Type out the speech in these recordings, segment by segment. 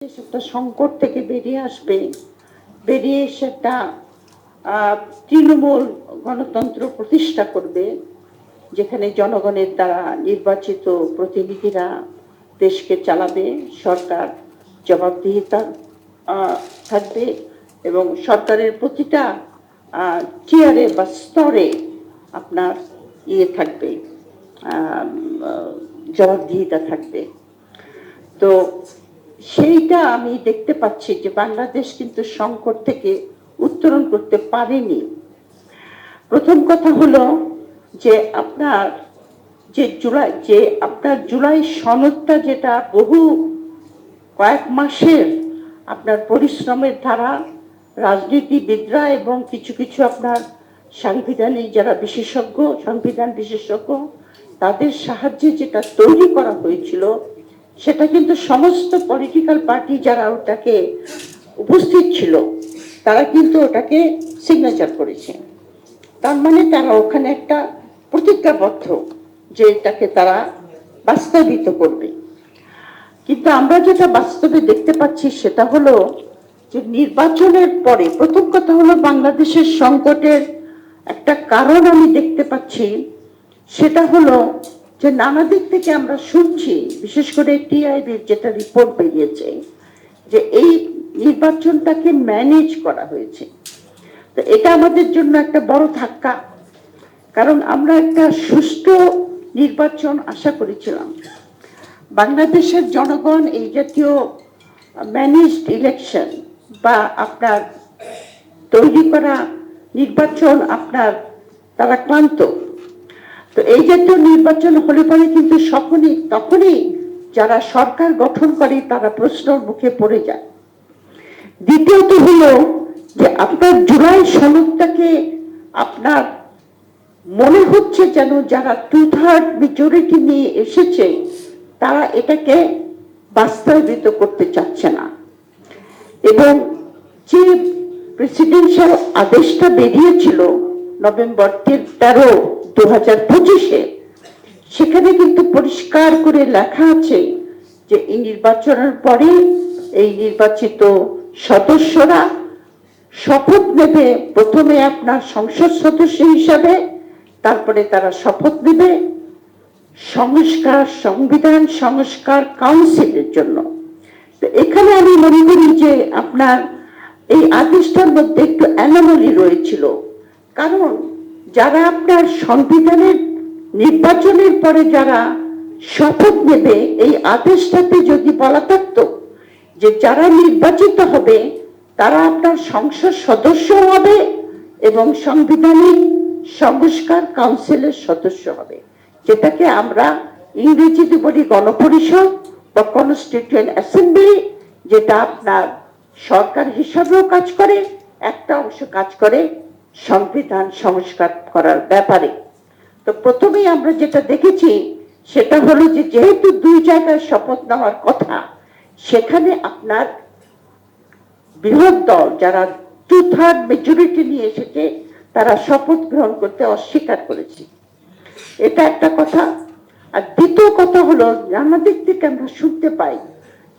একটা সংকট থেকে বেরিয়ে আসবে, বেরিয়ে এসে একটা তৃণমূল গণতন্ত্র প্রতিষ্ঠা করবে, যেখানে জনগণের দ্বারা নির্বাচিত প্রতিনিধিরা দেশকে চালাবে, সরকার জবাবদিহিতা থাকবে এবং সরকারের প্রতিটা চেয়ারে বা স্তরে আপনার থাকবে, জবাবদিহিতা থাকবে। তো সেইটা আমি দেখতে পাচ্ছি যে বাংলাদেশ কিন্তু সংকট থেকে উত্তরণ করতে পারেনি। প্রথম কথা হলো যে আপনার জুলাই সনদটা, যেটা বহু কয়েক মাসের আপনার পরিশ্রমের দ্বারা রাজনীতিবিদরা এবং কিছু কিছু আপনার সাংবিধানিক যারা বিশেষজ্ঞ, সংবিধান বিশেষজ্ঞ, তাদের সাহায্যে যেটা তৈরি করা হয়েছিল, সেটা কিন্তু সমস্ত পলিটিক্যাল পার্টি যারা ওটাকে উপস্থিত ছিল তারা কিন্তু ওটাকে সিগনেচার করেছে। তার মানে তারা ওখানে একটা প্রতিজ্ঞাবদ্ধ যে এটাকে তারা বাস্তবায়িত করবে। কিন্তু আমরা যেটা বাস্তবে দেখতে পাচ্ছি সেটা হলো যে নির্বাচনের পরে প্রথম কথা হলো বাংলাদেশের সংকটের একটা কারণ আমি দেখতে পাচ্ছি, সেটা হলো যে নানা দিক থেকে আমরা শুনছি, বিশেষ করে টিআইবির যেটা রিপোর্ট বেরিয়েছে, যে এই নির্বাচনটাকে ম্যানেজ করা হয়েছে। তো এটা আমাদের জন্য একটা বড় ধাক্কা, কারণ আমরা একটা সুষ্ঠু নির্বাচন আশা করেছিলাম। বাংলাদেশের জনগণ এই জাতীয় ম্যানেজড ইলেকশন বা আপনার তৈরি করা নির্বাচন আপনার তারা ক্লান্ত। তো এই জাতীয় নির্বাচন হলে পরে কিন্তু তখনই যারা সরকার গঠন করে তারা প্রশ্নের মুখে পড়ে যায়। দ্বিতীয়ত হলো যে আপনার জুলাই সনদটাকে আপনার মনে হচ্ছে যেন যারা 2/3 মেজরিটি নিয়ে এসেছে তারা এটাকে বাস্তবায়িত করতে চাচ্ছে না। এবং যে প্রেসিডেন্সিয়াল আদেশটা বেরিয়েছিল নভেম্বর 13, 2025, সেখানে কিন্তু পরিষ্কার করে লেখা আছে যে এই নির্বাচনের পরে এই নির্বাচিত সদস্যরা শপথ নেবে, প্রথমে আপনার সংসদ সদস্য হিসাবে, তারপরে তারা শপথ নেবে সংবিধান সংস্কার কাউন্সিলের জন্য। তো এখানে আমি মনে করি যে আপনার এই আদেশটার মধ্যে একটু অ্যানোমালি রয়েছিল, কারণ যারা আপনার সংবিধানের নির্বাচনের পরে যারা শপথ নেবে, এই আদেশটাতে যদি বলা থাকতো যে যারা নির্বাচিত হবে তারা আপনার সংসদ সদস্য হবে এবং সাংবিধানিক সংস্কার কাউন্সিলের সদস্য হবে, যেটাকে আমরা ইংরেজিতে বলি গণপরিষদ বা কনস্টিটিউয়েন্ট অ্যাসেম্বলি, যেটা আপনার সরকার হিসাবেও কাজ করে, একটা অংশ কাজ করে সংবিধান সংস্কার করার ব্যাপারে। তো প্রথমেই আমরা যেটা দেখেছি সেটা হলো যে যেহেতু দুই জায়গায় শপথ নেওয়ার কথা, সেখানে আপনার বৃহৎ দল যারা 2/3 মেজরিটি নিয়ে এসেছে তারা শপথ গ্রহণ করতে অস্বীকার করেছে। এটা একটা কথা। আর দ্বিতীয় কথা হলো নানা দিক থেকে আমরা শুনতে পাই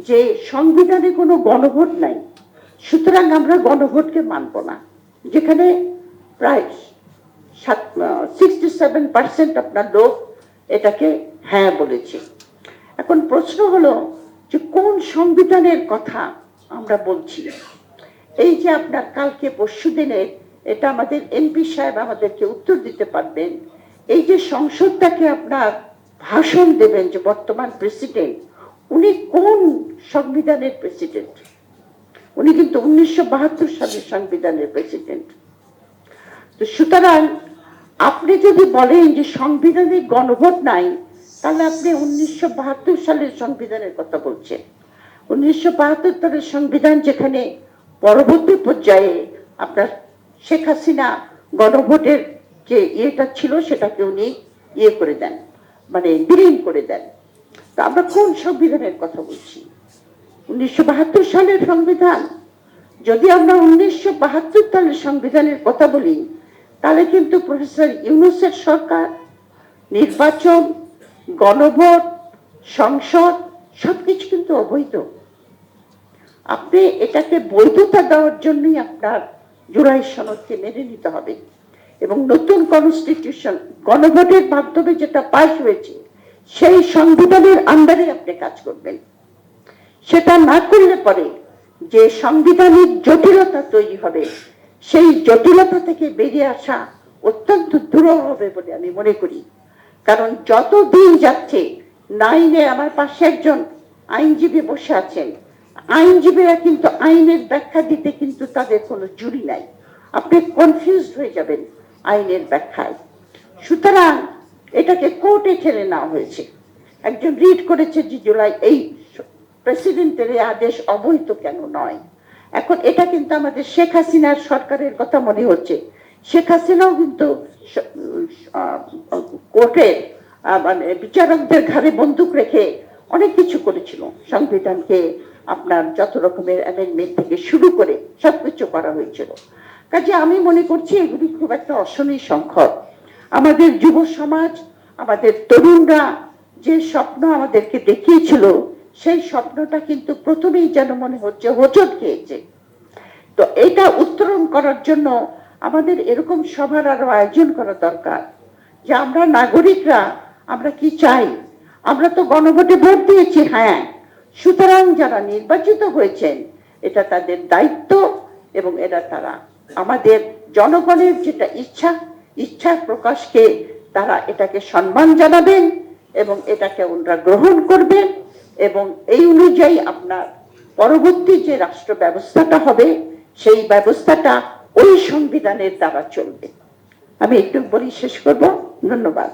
যে সংবিধানে কোনো গণভোট নাই, সুতরাং আমরা গণভোটকে মানব না, যেখানে প্রায় 67% আপনার লোক এটাকে হ্যাঁ বলেছে। এখন প্রশ্ন হলো যে কোন সংবিধানের কথা আমরা বলছি। এই যে আপনার কালকে পরশু দিনে এটা আমাদের এমপি সাহেব আমাদেরকে উত্তর দিতে পারবেন, এই যে সংসদটাকে আপনার ভাষণ দেবেন যে বর্তমান প্রেসিডেন্ট, উনি কোন সংবিধানের প্রেসিডেন্ট? উনি কিন্তু 1972 সালের সংবিধানের প্রেসিডেন্ট। তো সুতরাং আপনি যদি বলেন যে সংবিধানে গণভোট নাই, তাহলে আপনি 1972 সালের সংবিধানের কথা বলছেন। 1972 সালের সংবিধান, যেখানে পরবর্তী পর্যায়ে আপনার শেখ হাসিনা গণভোটের যে ইয়েটা ছিল সেটাকে উনি করে দেন, মানে বিলীন করে দেন। তো আমরা কোন সংবিধানের কথা বলছি? 1972 সালের সংবিধান। যদি আমরা 1972 সালের সংবিধানের কথা বলি, তাহলে কিন্তু প্রফেসর ইউনূসের সরকার নির্বাচন, গণভোট, সংসদ সবকিছু কিন্তু অবৈধ। আপনি এটাকে বৈধতা দেওয়ার জন্যই আপনার জুলাই সনদকে মেনে নিতে হবে এবং নতুন কনস্টিটিউশন গণভোটের মাধ্যমে যেটা পাস হয়েছে সেই সংবিধানের আন্ডারে আপনি কাজ করবেন। সেটা না করলে পরে যে সাংবিধানিক জটিলতা তৈরি হবে সেই জটিলতা থেকে বেরিয়ে আসা অত্যন্ত দুরূহ হবে বলে আমি মনে করি। কারণ যত দিন যাচ্ছে, নাইনে আমার পাশে একজন আইনজীবী বসে আছেন, আইনজীবীরা কিন্তু আইনের ব্যাখ্যা দিতে কিন্তু তাদের কোনো জুড়ি নাই, আপনি কনফিউজড হয়ে যাবেন আইনের ব্যাখ্যায়। সুতরাং এটাকে কোর্টে ঠেলে নেওয়া হয়েছে। একজন রিড করেছে যে জুলাই এই প্রেসিডেন্টের আদেশ অবৈধ কেন নয়। এখন এটা কিন্তু আমাদের শেখ হাসিনার সরকারের কথা মনে হচ্ছে। শেখ হাসিনাও কিন্তু কোর্টের মানে বিচারকদের ঘাড়ে বন্দুক রেখে অনেক কিছু করেছিল, সংবিধানকে আপনার যত রকমের অ্যামেন্ডমেন্ট থেকে শুরু করে সবকিছু করা হয়েছিল। কাজে আমি মনে করছি এগুলি খুব একটা অশনীয় সংকট। আমাদের যুব সমাজ, আমাদের তরুণরা যে স্বপ্ন আমাদেরকে দেখিয়েছিল সেই স্বপ্নটা কিন্তু প্রথমেই যেন মনে হচ্ছে হোঁচট খেয়েছে। তো এটা উত্তরণ করার জন্য আমাদের এরকম সভার আরো আয়োজন করা দরকার যে আমরা নাগরিকরা আমরা কি চাই। আমরা তো গণভোটে ভোট দিয়েছি, হ্যাঁ, সুতরাং যারা নির্বাচিত হয়েছেন এটা তাদের দায়িত্ব এবং এরা তারা আমাদের জনগণের যেটা ইচ্ছা প্রকাশকে তারা এটাকে সম্মান জানাবেন এবং এটাকে ওনারা গ্রহণ করবেন এবং এই অনুযায়ী আপনার পরবর্তী যে রাষ্ট্র ব্যবস্থাটা হবে সেই ব্যবস্থাটা ওই সংবিধানের দ্বারা চলবে। আমি একটু বলি শেষ করব। ধন্যবাদ।